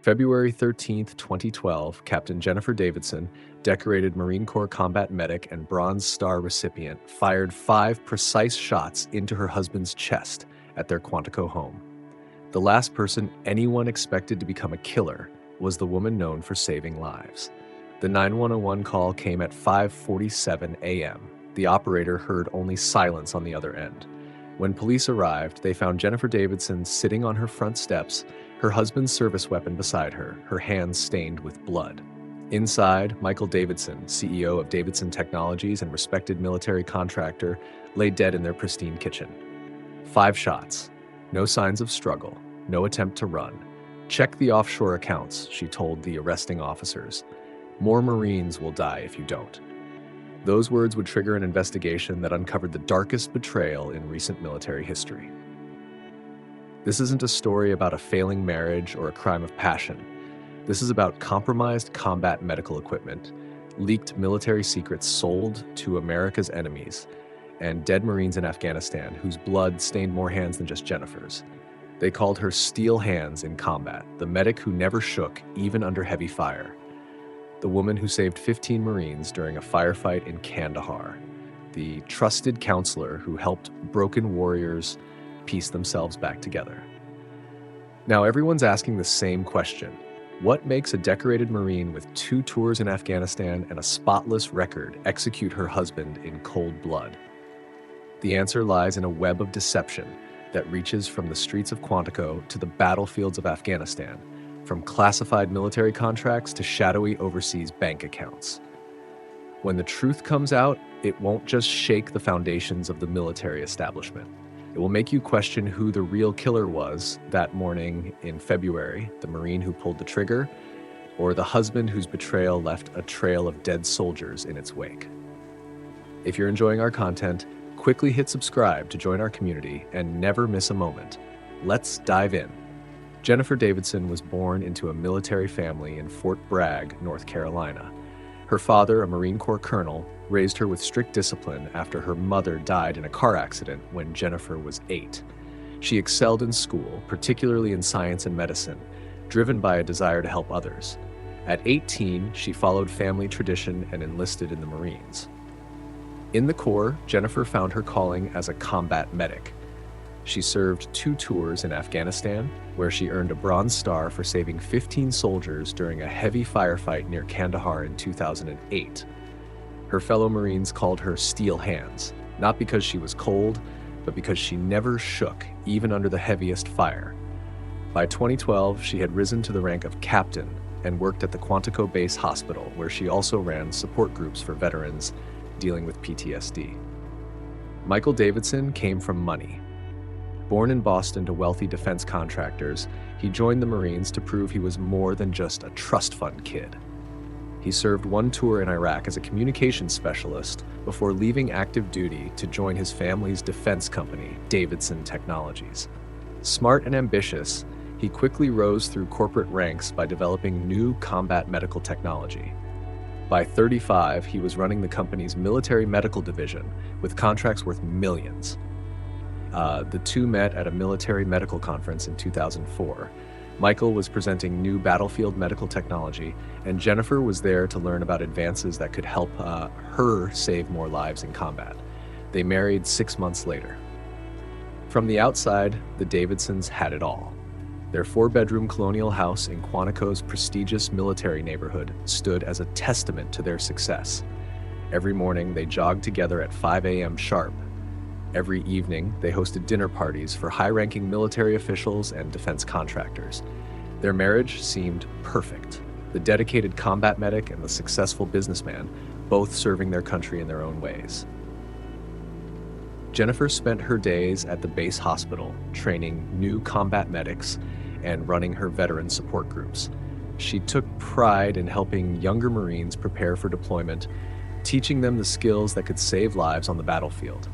February 13th, 2012, Captain Jennifer Davidson, decorated Marine Corps combat medic and Bronze Star recipient, fired 5 precise shots into her husband's chest at their Quantico home. The last person anyone expected to become a killer was the woman known for saving lives. The 911 call came at 5:47 a.m. The operator heard only silence on the other end. When police arrived, they found Jennifer Davidson sitting on her front steps, her husband's service weapon beside her, her hands stained with blood. Inside, Michael Davidson, CEO of Davidson Technologies and respected military contractor, lay dead in their pristine kitchen. 5 shots. No signs of struggle. No attempt to run. Check the offshore accounts, she told the arresting officers. More Marines will die if you don't. Those words would trigger an investigation that uncovered the darkest betrayal in recent military history. This isn't a story about a failing marriage or a crime of passion. This is about compromised combat medical equipment, leaked military secrets sold to America's enemies, and dead Marines in Afghanistan whose blood stained more hands than just Jennifer's. They called her Steel Hands in combat, the medic who never shook even under heavy fire. The woman who saved 15 Marines during a firefight in Kandahar. The trusted counselor who helped broken warriors piece themselves back together. Now everyone's asking the same question. What makes a decorated Marine with 2 tours in Afghanistan and a spotless record execute her husband in cold blood? The answer lies in a web of deception that reaches from the streets of Quantico to the battlefields of Afghanistan, from classified military contracts to shadowy overseas bank accounts. When the truth comes out, it won't just shake the foundations of the military establishment. It will make you question who the real killer was that morning in February, the Marine who pulled the trigger, or the husband whose betrayal left a trail of dead soldiers in its wake. If you're enjoying our content, quickly hit subscribe to join our community and never miss a moment. Let's dive in. Jennifer Davidson was born into a military family in Fort Bragg, North Carolina. Her father, a Marine Corps colonel, raised her with strict discipline after her mother died in a car accident when Jennifer was 8. She excelled in school, particularly in science and medicine, driven by a desire to help others. At 18, she followed family tradition and enlisted in the Marines. In the Corps, Jennifer found her calling as a combat medic. She served 2 tours in Afghanistan, where she earned a Bronze Star for saving 15 soldiers during a heavy firefight near Kandahar in 2008. Her fellow Marines called her Steel Hands, not because she was cold, but because she never shook, even under the heaviest fire. By 2012, she had risen to the rank of captain and worked at the Quantico Base Hospital, where she also ran support groups for veterans dealing with PTSD. Michael Davidson came from money. Born in Boston to wealthy defense contractors, he joined the Marines to prove he was more than just a trust fund kid. He served 1 tour in Iraq as a communications specialist before leaving active duty to join his family's defense company, Davidson Technologies. Smart and ambitious, he quickly rose through corporate ranks by developing new combat medical technology. By 35, he was running the company's military medical division with contracts worth millions. The two met at a military medical conference in 2004. Michael was presenting new battlefield medical technology, and Jennifer was there to learn about advances that could help her save more lives in combat. They married 6 months later. From the outside, the Davidsons had it all. Their 4-bedroom colonial house in Quantico's prestigious military neighborhood stood as a testament to their success. Every morning, they jogged together at 5 a.m. sharp. Every evening, they hosted dinner parties for high-ranking military officials and defense contractors. Their marriage seemed perfect. The dedicated combat medic and the successful businessman, both serving their country in their own ways. Jennifer spent her days at the base hospital, training new combat medics and running her veteran support groups. She took pride in helping younger Marines prepare for deployment, teaching them the skills that could save lives on the battlefield.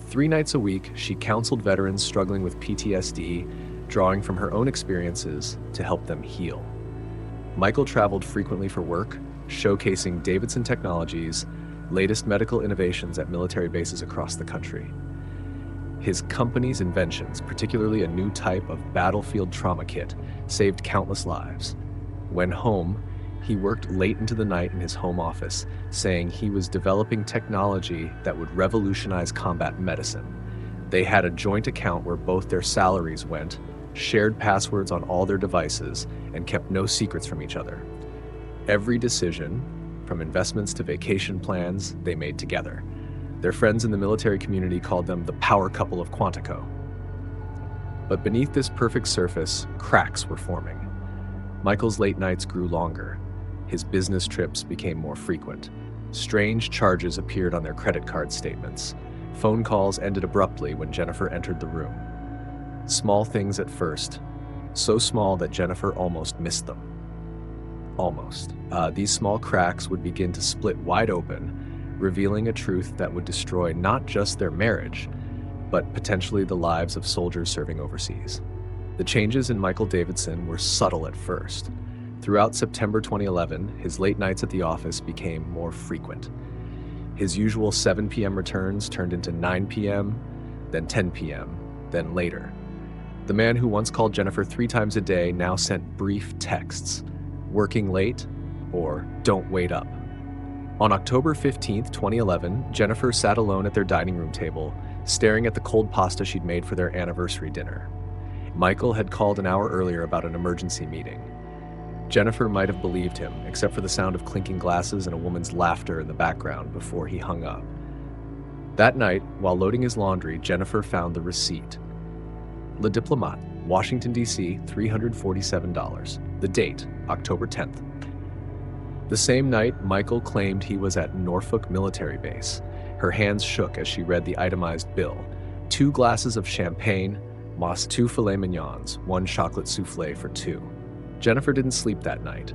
3 nights a week, she counseled veterans struggling with PTSD, drawing from her own experiences to help them heal. Michael traveled frequently for work, showcasing Davidson Technologies' latest medical innovations at military bases across the country. His company's inventions, particularly a new type of battlefield trauma kit, saved countless lives. When home, he worked late into the night in his home office, saying he was developing technology that would revolutionize combat medicine. They had a joint account where both their salaries went, shared passwords on all their devices, and kept no secrets from each other. Every decision, from investments to vacation plans, they made together. Their friends in the military community called them the power couple of Quantico. But beneath this perfect surface, cracks were forming. Michael's late nights grew longer. His business trips became more frequent. Strange charges appeared on their credit card statements. Phone calls ended abruptly when Jennifer entered the room. Small things at first, so small that Jennifer almost missed them. Almost. These small cracks would begin to split wide open, revealing a truth that would destroy not just their marriage, but potentially the lives of soldiers serving overseas. The changes in Michael Davidson were subtle at first. Throughout September 2011, his late nights at the office became more frequent. His usual 7 p.m. returns turned into 9 p.m., then 10 p.m., then later. The man who once called Jennifer 3 times a day now sent brief texts, "Working late," or "Don't wait up." On October 15, 2011, Jennifer sat alone at their dining room table, staring at the cold pasta she'd made for their anniversary dinner. Michael had called an hour earlier about an emergency meeting. Jennifer might have believed him, except for the sound of clinking glasses and a woman's laughter in the background before he hung up. That night, while loading his laundry, Jennifer found the receipt. Le Diplomat, Washington, D.C., $347. The date, October 10th. The same night, Michael claimed he was at Norfolk Military Base. Her hands shook as she read the itemized bill. 2 glasses of champagne, Moss 2 filet mignons, 1 chocolate souffle for 2. Jennifer didn't sleep that night.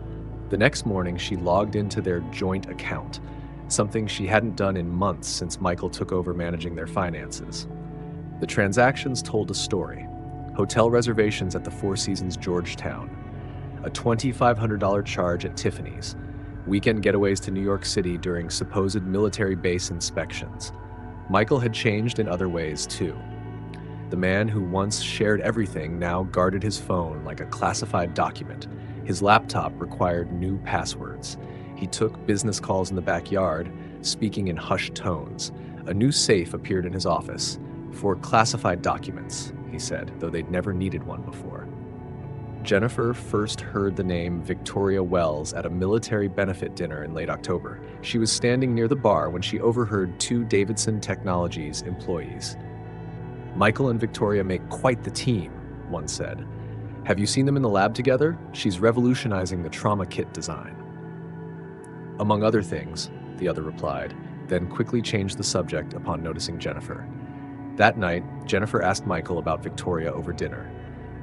The next morning, she logged into their joint account, something she hadn't done in months since Michael took over managing their finances. The transactions told a story. Hotel reservations at the Four Seasons Georgetown, a $2,500 charge at Tiffany's, weekend getaways to New York City during supposed military base inspections. Michael had changed in other ways, too. The man who once shared everything now guarded his phone like a classified document. His laptop required new passwords. He took business calls in the backyard, speaking in hushed tones. A new safe appeared in his office. "For classified documents," he said, though they'd never needed one before. Jennifer first heard the name Victoria Wells at a military benefit dinner in late October. She was standing near the bar when she overheard 2 Davidson Technologies employees. "Michael and Victoria make quite the team," one said. "Have you seen them in the lab together? She's revolutionizing the trauma kit design." "Among other things," the other replied, then quickly changed the subject upon noticing Jennifer. That night, Jennifer asked Michael about Victoria over dinner.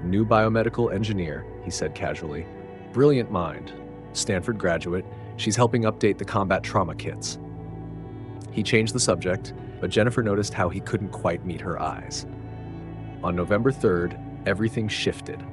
"New biomedical engineer," he said casually. "Brilliant mind. Stanford graduate. She's helping update the combat trauma kits." He changed the subject, but Jennifer noticed how he couldn't quite meet her eyes. On November 3rd, everything shifted.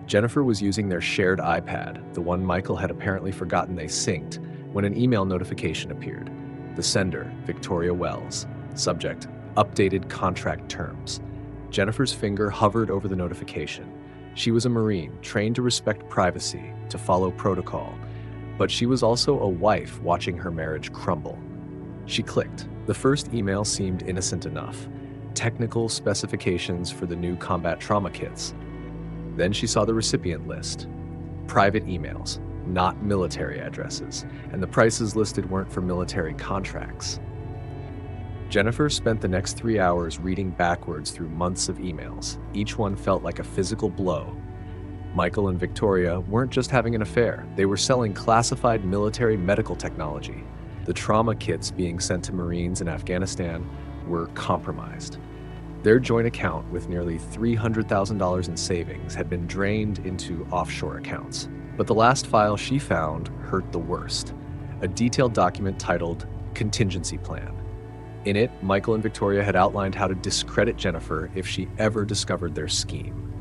Jennifer was using their shared iPad, the one Michael had apparently forgotten they synced, when an email notification appeared. The sender, Victoria Wells. Subject, updated contract terms. Jennifer's finger hovered over the notification. She was a Marine, trained to respect privacy, to follow protocol, but she was also a wife watching her marriage crumble. She clicked. The first email seemed innocent enough. Technical specifications for the new combat trauma kits. Then she saw the recipient list. Private emails, not military addresses, and the prices listed weren't for military contracts. Jennifer spent the next 3 hours reading backwards through months of emails. Each one felt like a physical blow. Michael and Victoria weren't just having an affair. They were selling classified military medical technology. The trauma kits being sent to Marines in Afghanistan were compromised. Their joint account, with nearly $300,000 in savings, had been drained into offshore accounts. But the last file she found hurt the worst. A detailed document titled Contingency Plan. In it, Michael and Victoria had outlined how to discredit Jennifer if she ever discovered their scheme.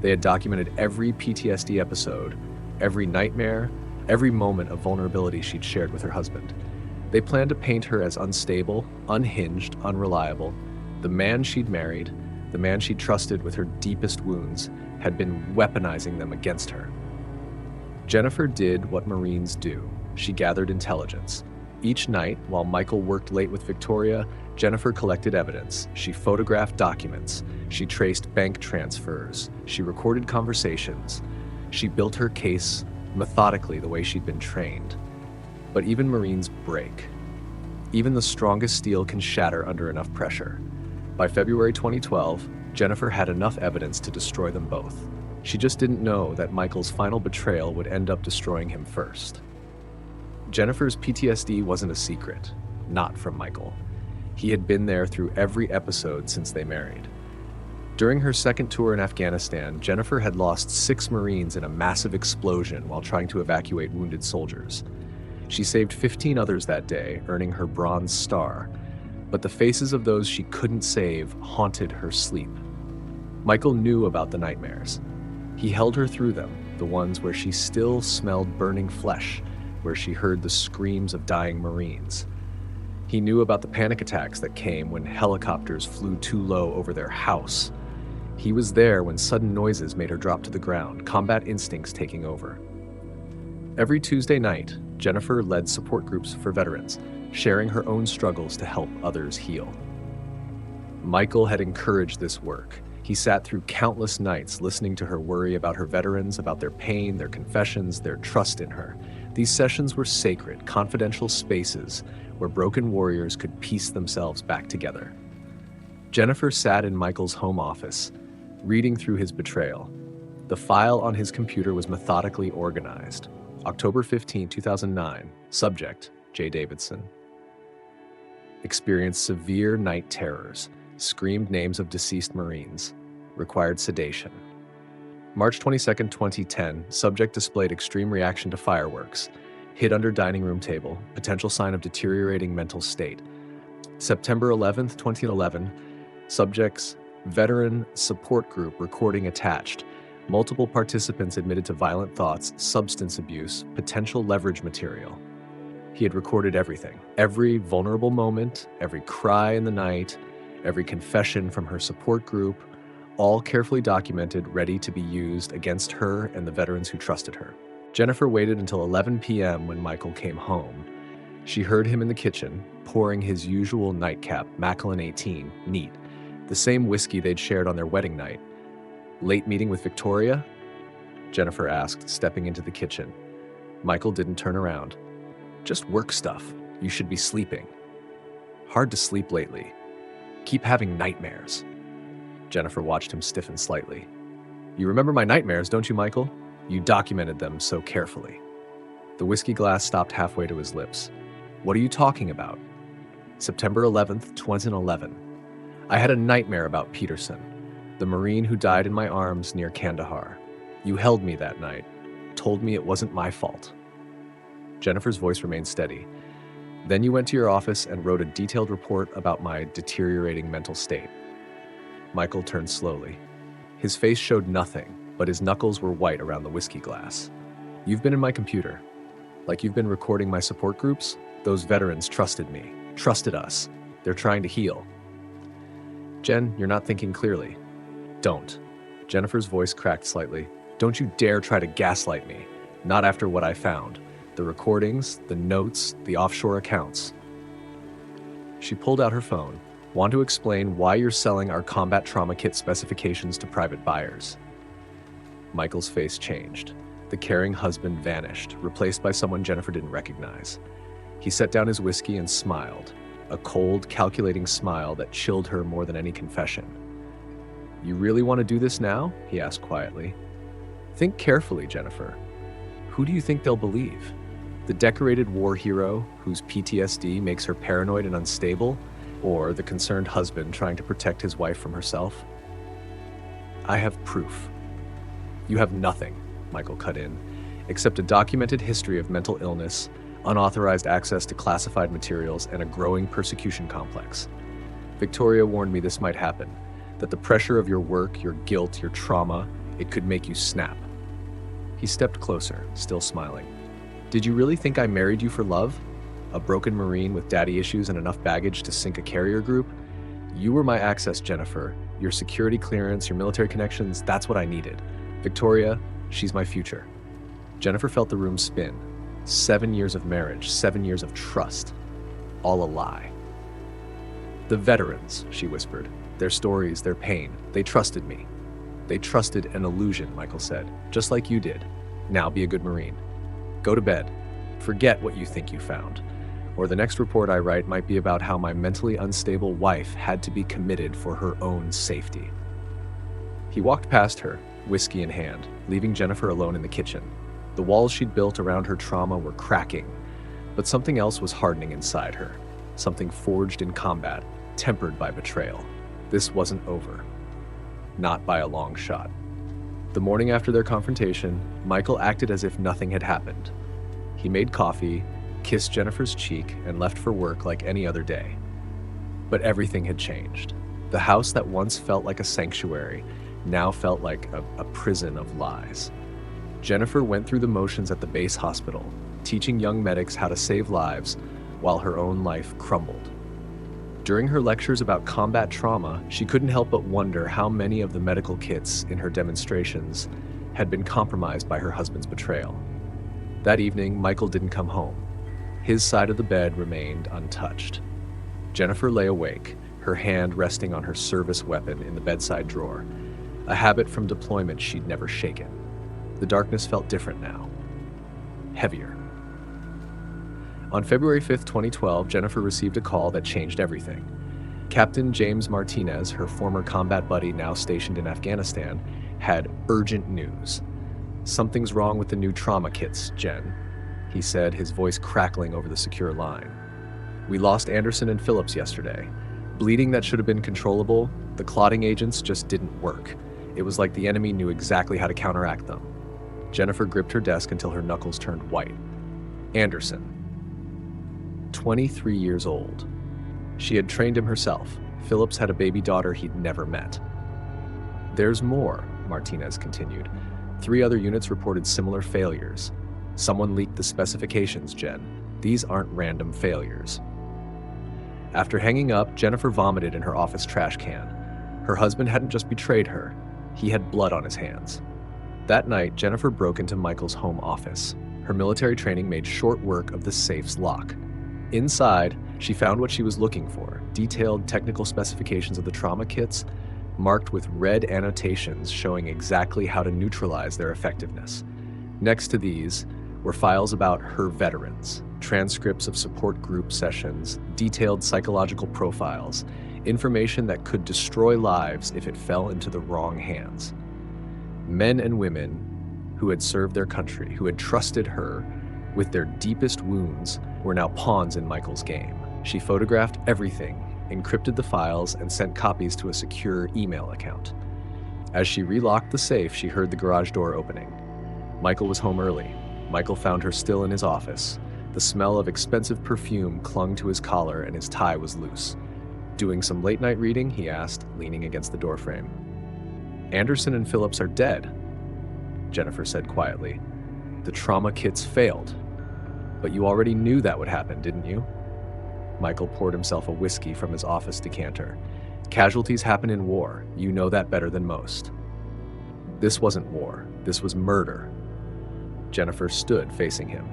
They had documented every PTSD episode, every nightmare, every moment of vulnerability she'd shared with her husband. They planned to paint her as unstable, unhinged, unreliable, The man she'd married, the man she'd trusted with her deepest wounds, had been weaponizing them against her. Jennifer did what Marines do. She gathered intelligence. Each night, while Michael worked late with Victoria, Jennifer collected evidence. She photographed documents. She traced bank transfers. She recorded conversations. She built her case methodically the way she'd been trained. But even Marines break. Even the strongest steel can shatter under enough pressure. By February 2012, Jennifer had enough evidence to destroy them both. She just didn't know that Michael's final betrayal would end up destroying him first. Jennifer's PTSD wasn't a secret, not from Michael. He had been there through every episode since they married. During her second tour in Afghanistan, Jennifer had lost 6 Marines in a massive explosion while trying to evacuate wounded soldiers. She saved 15 others that day, earning her Bronze Star, but the faces of those she couldn't save haunted her sleep. Michael knew about the nightmares. He held her through them, the ones where she still smelled burning flesh, where she heard the screams of dying Marines. He knew about the panic attacks that came when helicopters flew too low over their house. He was there when sudden noises made her drop to the ground, combat instincts taking over. Every Tuesday night, Jennifer led support groups for veterans, sharing her own struggles to help others heal. Michael had encouraged this work. He sat through countless nights listening to her worry about her veterans, about their pain, their confessions, their trust in her. These sessions were sacred, confidential spaces where broken warriors could piece themselves back together. Jennifer sat in Michael's home office, reading through his betrayal. The file on his computer was methodically organized. October 15, 2009, subject, J. Davidson. Experienced severe night terrors, screamed names of deceased Marines, required sedation. March 22, 2010, subject displayed extreme reaction to fireworks, hid under dining room table, potential sign of deteriorating mental state. September 11, 2011, subject's veteran support group recording attached. Multiple participants admitted to violent thoughts, substance abuse, potential leverage material. He had recorded everything, every vulnerable moment, every cry in the night, every confession from her support group, all carefully documented, ready to be used against her and the veterans who trusted her. Jennifer waited until 11 p.m. when Michael came home. She heard him in the kitchen, pouring his usual nightcap, Macallan 18, neat, the same whiskey they'd shared on their wedding night. Late meeting with Victoria? Jennifer asked, stepping into the kitchen. Michael didn't turn around. Just work stuff. You should be sleeping. Hard to sleep lately. Keep having nightmares. Jennifer watched him stiffen slightly. You remember my nightmares, don't you, Michael? You documented them so carefully. The whiskey glass stopped halfway to his lips. What are you talking about? September 11th, 2011. I had a nightmare about Peterson, the Marine who died in my arms near Kandahar. You held me that night, told me it wasn't my fault. Jennifer's voice remained steady. Then you went to your office and wrote a detailed report about my deteriorating mental state. Michael turned slowly. His face showed nothing, but his knuckles were white around the whiskey glass. You've been in my computer. Like you've been recording my support groups? Those veterans trusted me, trusted us. They're trying to heal. Jen, you're not thinking clearly. Don't. Jennifer's voice cracked slightly. Don't you dare try to gaslight me. Not after what I found. The recordings, the notes, the offshore accounts. She pulled out her phone. Want to explain why you're selling our combat trauma kit specifications to private buyers. Michael's face changed. The caring husband vanished, replaced by someone Jennifer didn't recognize. He set down his whiskey and smiled, a cold, calculating smile that chilled her more than any confession. You really want to do this now? He asked quietly. Think carefully, Jennifer. Who do you think they'll believe? The decorated war hero whose PTSD makes her paranoid and unstable, or the concerned husband trying to protect his wife from herself? I have proof. You have nothing, Michael cut in, except a documented history of mental illness, unauthorized access to classified materials, and a growing persecution complex. Victoria warned me this might happen, that the pressure of your work, your guilt, your trauma, it could make you snap. He stepped closer, still smiling. Did you really think I married you for love? A broken Marine with daddy issues and enough baggage to sink a carrier group? You were my access, Jennifer. Your security clearance, your military connections, that's what I needed. Victoria, she's my future. Jennifer felt the room spin. 7 years of marriage, 7 years of trust. All a lie. The veterans, she whispered. Their stories, their pain. They trusted me. They trusted an illusion, Michael said. Just like you did. Now be a good Marine. Go to bed. Forget what you think you found. Or the next report I write might be about how my mentally unstable wife had to be committed for her own safety. He walked past her, whiskey in hand, leaving Jennifer alone in the kitchen. The walls she'd built around her trauma were cracking, but something else was hardening inside her. Something forged in combat, tempered by betrayal. This wasn't over. Not by a long shot. The morning after their confrontation, Michael acted as if nothing had happened. He made coffee, kissed Jennifer's cheek, and left for work like any other day. But everything had changed. The house that once felt like a sanctuary now felt like a prison of lies. Jennifer went through the motions at the base hospital, teaching young medics how to save lives while her own life crumbled. During her lectures about combat trauma, she couldn't help but wonder how many of the medical kits in her demonstrations had been compromised by her husband's betrayal. That evening, Michael didn't come home. His side of the bed remained untouched. Jennifer lay awake, her hand resting on her service weapon in the bedside drawer, a habit from deployment she'd never shaken. The darkness felt different now. Heavier. On February 5th, 2012, Jennifer received a call that changed everything. Captain James Martinez, her former combat buddy now stationed in Afghanistan, had urgent news. "Something's wrong with the new trauma kits, Jen," he said, his voice crackling over the secure line. "We lost Anderson and Phillips yesterday. Bleeding that should have been controllable, the clotting agents just didn't work. It was like the enemy knew exactly how to counteract them." Jennifer gripped her desk until her knuckles turned white. Anderson. 23 years old. She had trained him herself. Phillips had a baby daughter he'd never met. "There's more," Martinez continued. 3 other units reported similar failures. "Someone leaked the specifications, Jen. These aren't random failures." After hanging up, Jennifer vomited in her office trash can. Her husband hadn't just betrayed her. He had blood on his hands. That night, Jennifer broke into Michael's home office. Her military training made short work of the safe's lock. Inside, she found what she was looking for: detailed technical specifications of the trauma kits, marked with red annotations showing exactly how to neutralize their effectiveness. Next to these were files about her veterans, transcripts of support group sessions, detailed psychological profiles, information that could destroy lives if it fell into the wrong hands. Men and women who had served their country, who had trusted her with their deepest wounds, were now pawns in Michael's game. She photographed everything, encrypted the files, and sent copies to a secure email account. As she relocked the safe, she heard the garage door opening. Michael was home early. Michael found her still in his office. The smell of expensive perfume clung to his collar and his tie was loose. "Doing some late-night reading?" he asked, leaning against the doorframe. "Anderson and Phillips are dead," Jennifer said quietly. "The trauma kits failed. But you already knew that would happen, didn't you?" Michael poured himself a whiskey from his office decanter. "Casualties happen in war. You know that better than most." "This wasn't war. This was murder." Jennifer stood facing him.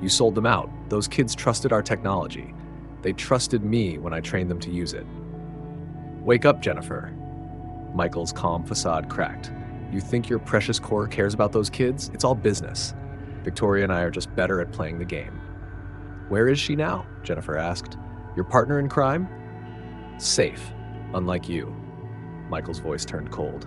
"You sold them out. Those kids trusted our technology. They trusted me when I trained them to use it." "Wake up, Jennifer." Michael's calm facade cracked. "You think your precious Corp cares about those kids? It's all business. Victoria and I are just better at playing the game." "Where is she now?" Jennifer asked. "Your partner in crime?" "Safe, unlike you." Michael's voice turned cold.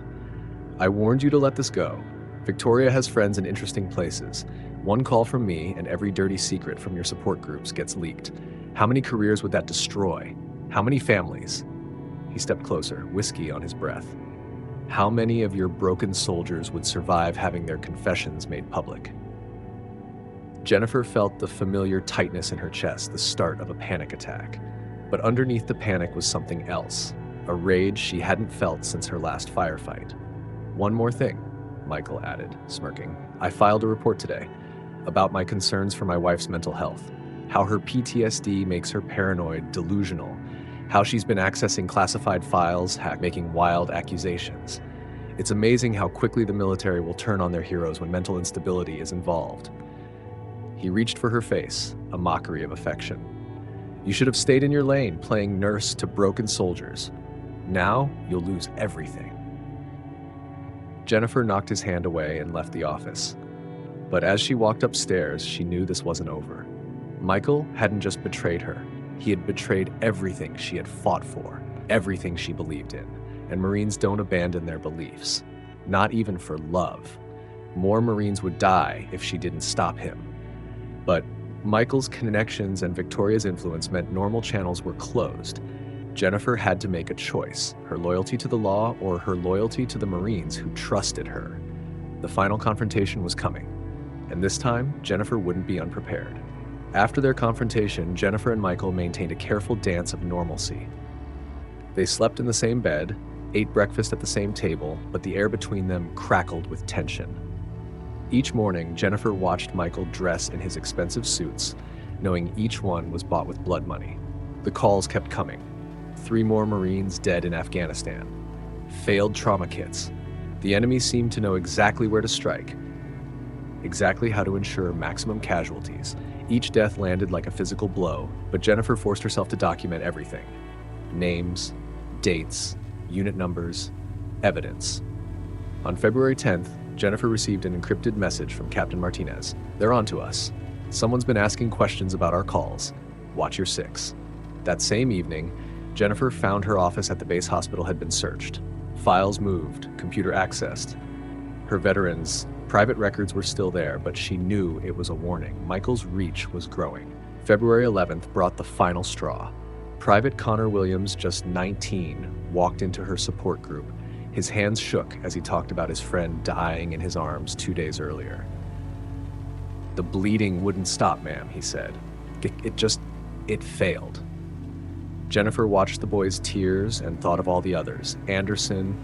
"I warned you to let this go. Victoria has friends in interesting places. One call from me and every dirty secret from your support groups gets leaked. How many careers would that destroy? How many families?" He stepped closer, whiskey on his breath. "How many of your broken soldiers would survive having their confessions made public?" Jennifer felt the familiar tightness in her chest, the start of a panic attack. But underneath the panic was something else, a rage she hadn't felt since her last firefight. "One more thing," Michael added, smirking. "I filed a report today about my concerns for my wife's mental health, how her PTSD makes her paranoid, delusional, how she's been accessing classified files, making wild accusations. It's amazing how quickly the military will turn on their heroes when mental instability is involved. He reached for her face, a mockery of affection. You should have stayed in your lane, playing nurse to broken soldiers. Now, you'll lose everything. Jennifer knocked his hand away and left the office. But as she walked upstairs, she knew this wasn't over. Michael hadn't just betrayed her. He had betrayed everything she had fought for, everything she believed in. And Marines don't abandon their beliefs, not even for love. More Marines would die if she didn't stop him. But Michael's connections and Victoria's influence meant normal channels were closed. Jennifer had to make a choice, her loyalty to the law or her loyalty to the Marines who trusted her. The final confrontation was coming, and this time, Jennifer wouldn't be unprepared. After their confrontation, Jennifer and Michael maintained a careful dance of normalcy. They slept in the same bed, ate breakfast at the same table, but the air between them crackled with tension. Each morning, Jennifer watched Michael dress in his expensive suits, knowing each one was bought with blood money. The calls kept coming. 3 more Marines dead in Afghanistan. Failed trauma kits. The enemy seemed to know exactly where to strike, exactly how to ensure maximum casualties. Each death landed like a physical blow, but Jennifer forced herself to document everything. Names, dates, unit numbers, evidence. On February 10th, Jennifer received an encrypted message from Captain Martinez. They're on to us. Someone's been asking questions about our calls. Watch your 6. That same evening, Jennifer found her office at the base hospital had been searched. Files moved, computer accessed. Her veterans' private records were still there, but she knew it was a warning. Michael's reach was growing. February 11th brought the final straw. Private Connor Williams, just 19, walked into her support group. His hands shook as he talked about his friend dying in his arms 2 days earlier. The bleeding wouldn't stop, ma'am, he said. It failed. Jennifer watched the boy's tears and thought of all the others. Anderson,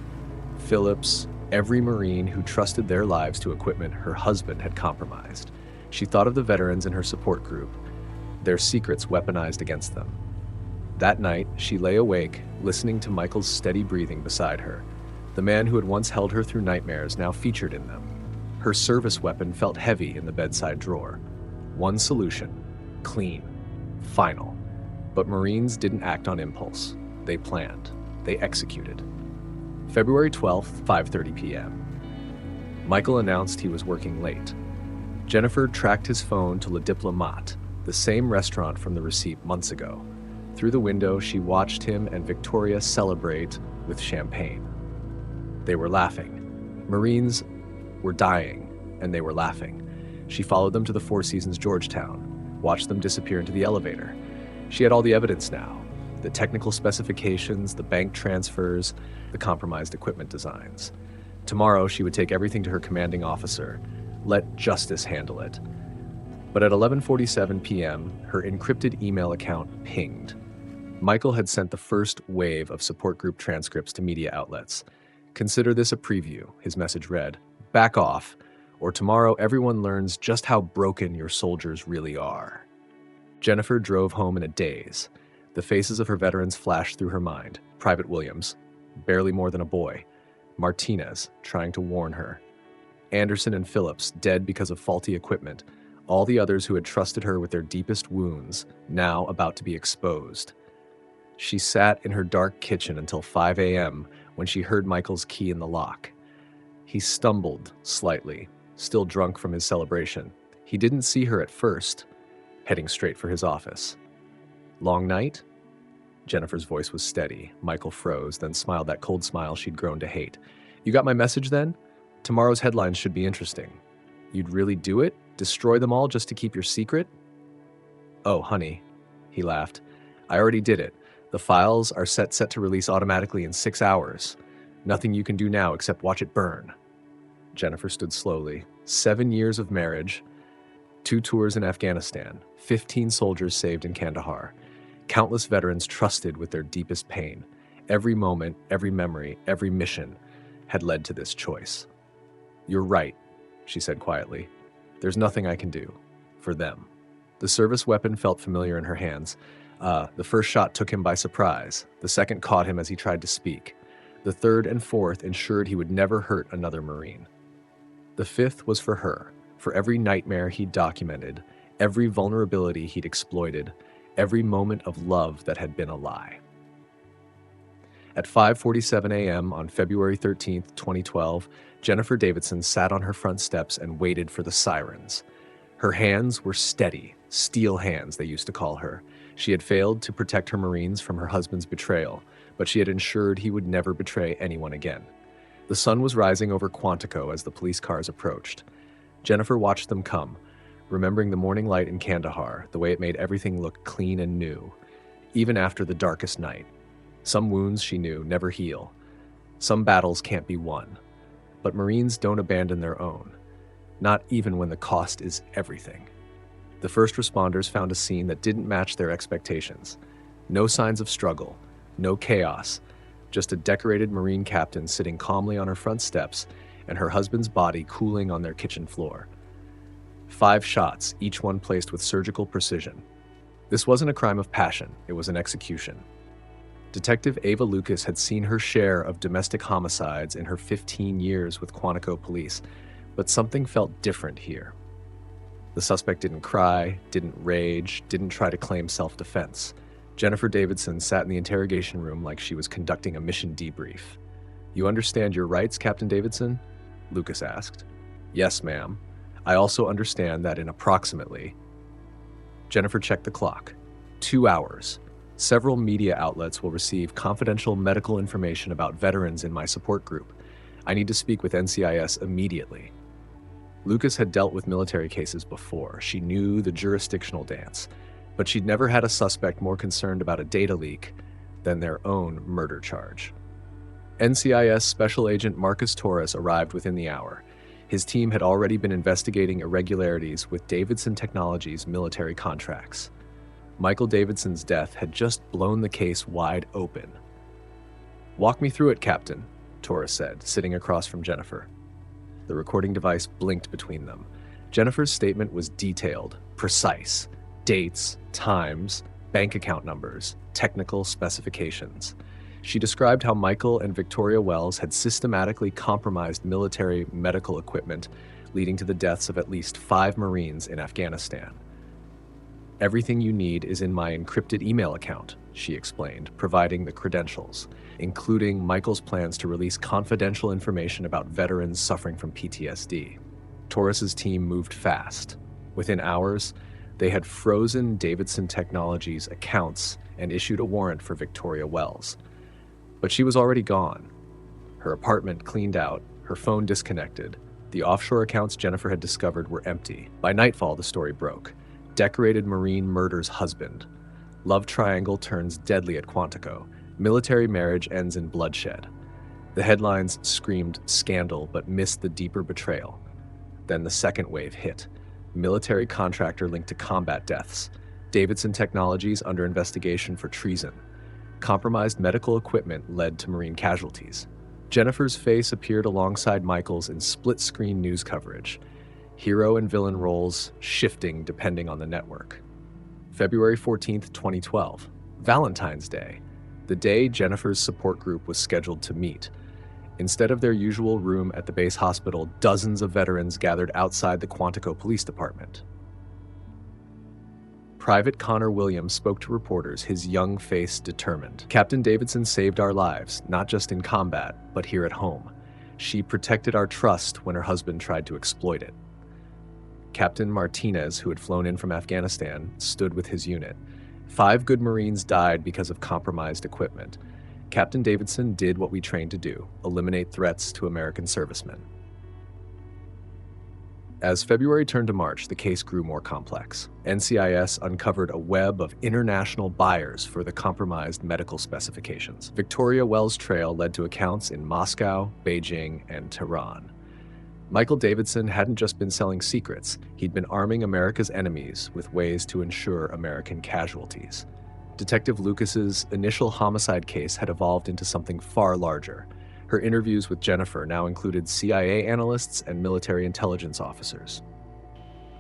Phillips, every Marine who trusted their lives to equipment her husband had compromised. She thought of the veterans in her support group, their secrets weaponized against them. That night, she lay awake, listening to Michael's steady breathing beside her. The man who had once held her through nightmares now featured in them. Her service weapon felt heavy in the bedside drawer. One solution, clean, final. But Marines didn't act on impulse. They planned. They executed. February 12th, 5:30 p.m. Michael announced he was working late. Jennifer tracked his phone to Le Diplomat, the same restaurant from the receipt months ago. Through the window, she watched him and Victoria celebrate with champagne. They were laughing. Marines were dying, and they were laughing. She followed them to the Four Seasons Georgetown, watched them disappear into the elevator. She had all the evidence now, the technical specifications, the bank transfers, the compromised equipment designs. Tomorrow, she would take everything to her commanding officer, let justice handle it. But at 11:47 p.m., her encrypted email account pinged. Michael had sent the first wave of support group transcripts to media outlets. Consider this a preview, his message read. Back off, or tomorrow everyone learns just how broken your soldiers really are. Jennifer drove home in a daze. The faces of her veterans flashed through her mind. Private Williams, barely more than a boy. Martinez, trying to warn her. Anderson and Phillips, dead because of faulty equipment. All the others who had trusted her with their deepest wounds, now about to be exposed. She sat in her dark kitchen until 5 a.m. when she heard Michael's key in the lock. He stumbled slightly, still drunk from his celebration. He didn't see her at first, heading straight for his office. Long night? Jennifer's voice was steady. Michael froze, then smiled that cold smile she'd grown to hate. You got my message then? Tomorrow's headlines should be interesting. You'd really do it? Destroy them all just to keep your secret? Oh, honey, he laughed. I already did it. The files are set to release automatically in 6 hours. Nothing you can do now except watch it burn. Jennifer stood slowly. 7 years of marriage, 2 tours in Afghanistan, 15 soldiers saved in Kandahar, countless veterans trusted with their deepest pain. Every moment, every memory, every mission had led to this choice. You're right, she said quietly. There's nothing I can do. For them. The service weapon felt familiar in her hands. The first shot took him by surprise. The second caught him as he tried to speak. The third and fourth ensured he would never hurt another Marine. The fifth was for her, for every nightmare he'd documented, every vulnerability he'd exploited, every moment of love that had been a lie. At 5:47 a.m. on February 13, 2012, Jennifer Davidson sat on her front steps and waited for the sirens. Her hands were steady, steel hands, they used to call her. She had failed to protect her Marines from her husband's betrayal, but she had ensured he would never betray anyone again. The sun was rising over Quantico as the police cars approached. Jennifer watched them come, remembering the morning light in Kandahar, the way it made everything look clean and new, even after the darkest night. Some wounds, she knew, never heal. Some battles can't be won. But Marines don't abandon their own, not even when the cost is everything. The first responders found a scene that didn't match their expectations. No signs of struggle, no chaos, just a decorated Marine captain sitting calmly on her front steps and her husband's body cooling on their kitchen floor. 5 shots, each one placed with surgical precision. This wasn't a crime of passion, it was an execution. Detective Ava Lucas had seen her share of domestic homicides in her 15 years with Quantico police, but something felt different here. The suspect didn't cry, didn't rage, didn't try to claim self-defense. Jennifer Davidson sat in the interrogation room like she was conducting a mission debrief. "You understand your rights, Captain Davidson?" Lucas asked. "Yes, ma'am. I also understand that in approximately..." Jennifer checked the clock. 2 hours. Several media outlets will receive confidential medical information about veterans in my support group. I need to speak with NCIS immediately. Lucas had dealt with military cases before. She knew the jurisdictional dance, but she'd never had a suspect more concerned about a data leak than their own murder charge. NCIS Special Agent Marcus Torres arrived within the hour. His team had already been investigating irregularities with Davidson Technologies' military contracts. Michael Davidson's death had just blown the case wide open. "Walk me through it, Captain," Torres said, sitting across from Jennifer. The recording device blinked between them. Jennifer's statement was detailed, precise. Dates, times, bank account numbers, technical specifications. She described how Michael and Victoria Wells had systematically compromised military medical equipment, leading to the deaths of at least 5 Marines in Afghanistan. "Everything you need is in my encrypted email account," she explained, providing the credentials, including Michael's plans to release confidential information about veterans suffering from PTSD. Torres's team moved fast. Within hours, they had frozen Davidson Technologies' accounts and issued a warrant for Victoria Wells. But she was already gone. Her apartment cleaned out, her phone disconnected. The offshore accounts Jennifer had discovered were empty. By nightfall, the story broke. Decorated Marine murders husband. Love triangle turns deadly at Quantico. Military marriage ends in bloodshed. The headlines screamed scandal but missed the deeper betrayal. Then the second wave hit. Military contractor linked to combat deaths. Davidson Technologies under investigation for treason. Compromised medical equipment led to Marine casualties. Jennifer's face appeared alongside Michael's in split-screen news coverage. Hero and villain roles shifting depending on the network. February 14th, 2012. Valentine's Day. The day Jennifer's support group was scheduled to meet. Instead of their usual room at the base hospital, dozens of veterans gathered outside the Quantico Police Department. Private Connor Williams spoke to reporters, his young face determined. "Captain Davidson saved our lives, not just in combat, but here at home. She protected our trust when her husband tried to exploit it." Captain Martinez, who had flown in from Afghanistan, stood with his unit. 5 good Marines died because of compromised equipment. Captain Davidson did what we trained to do, eliminate threats to American servicemen. As February turned to March, the case grew more complex. NCIS uncovered a web of international buyers for the compromised medical specifications. Victoria Wells' trail led to accounts in Moscow, Beijing, and Tehran. Michael Davidson hadn't just been selling secrets, he'd been arming America's enemies with ways to ensure American casualties. Detective Lucas's initial homicide case had evolved into something far larger. Her interviews with Jennifer now included CIA analysts and military intelligence officers.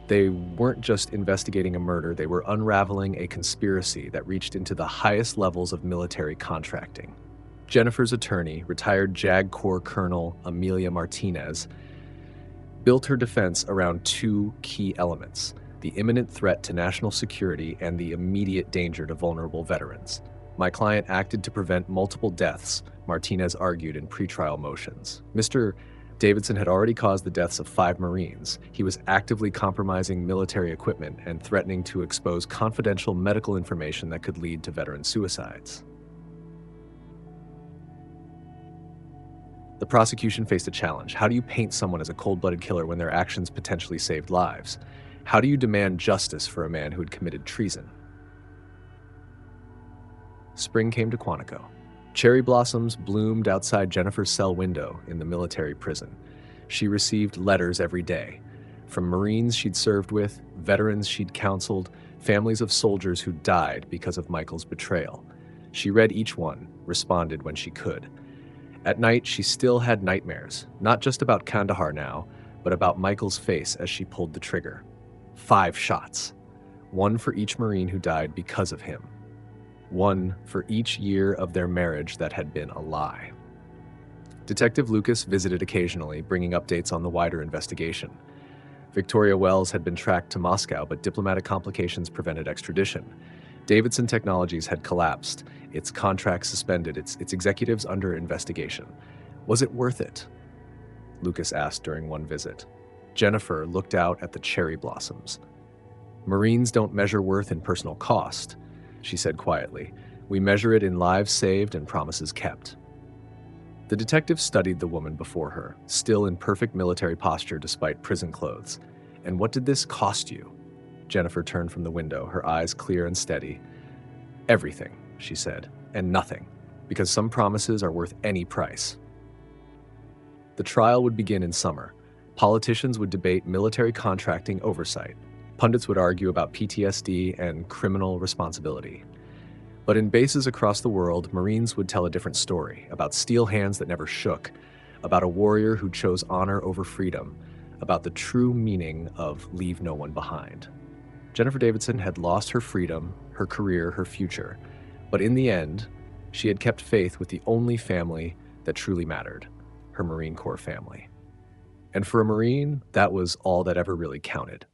They weren't just investigating a murder, they were unraveling a conspiracy that reached into the highest levels of military contracting. Jennifer's attorney, retired JAG Corps Colonel Amelia Martinez, built her defense around two key elements: the imminent threat to national security and the immediate danger to vulnerable veterans. My client acted to prevent multiple deaths, Martinez argued in pretrial motions. Mr. Davidson had already caused the deaths of 5 Marines. He was actively compromising military equipment and threatening to expose confidential medical information that could lead to veteran suicides. The prosecution faced a challenge. How do you paint someone as a cold-blooded killer when their actions potentially saved lives? How do you demand justice for a man who had committed treason? Spring came to Quantico. Cherry blossoms bloomed outside Jennifer's cell window in the military prison. She received letters every day, from Marines she'd served with, veterans she'd counseled, families of soldiers who died because of Michael's betrayal. She read each one, responded when she could. At night, she still had nightmares, not just about Kandahar now, but about Michael's face as she pulled the trigger. 5 shots. 1 for each Marine who died because of him. 1 for each year of their marriage that had been a lie. Detective Lucas visited occasionally, bringing updates on the wider investigation. Victoria Wells had been tracked to Moscow, but diplomatic complications prevented extradition. Davidson Technologies had collapsed, its contract suspended, its executives under investigation. Was it worth it? Lucas asked during one visit. Jennifer looked out at the cherry blossoms. Marines don't measure worth in personal cost, she said quietly. We measure it in lives saved and promises kept. The detective studied the woman before her, still in perfect military posture despite prison clothes. And what did this cost you? Jennifer turned from the window, her eyes clear and steady. Everything, she said, and nothing, because some promises are worth any price. The trial would begin in summer. Politicians would debate military contracting oversight. Pundits would argue about PTSD and criminal responsibility. But in bases across the world, Marines would tell a different story, about steel hands that never shook, about a warrior who chose honor over freedom, about the true meaning of leave no one behind. Jennifer Davidson had lost her freedom, her career, her future, but in the end, she had kept faith with the only family that truly mattered, her Marine Corps family. And for a Marine, that was all that ever really counted.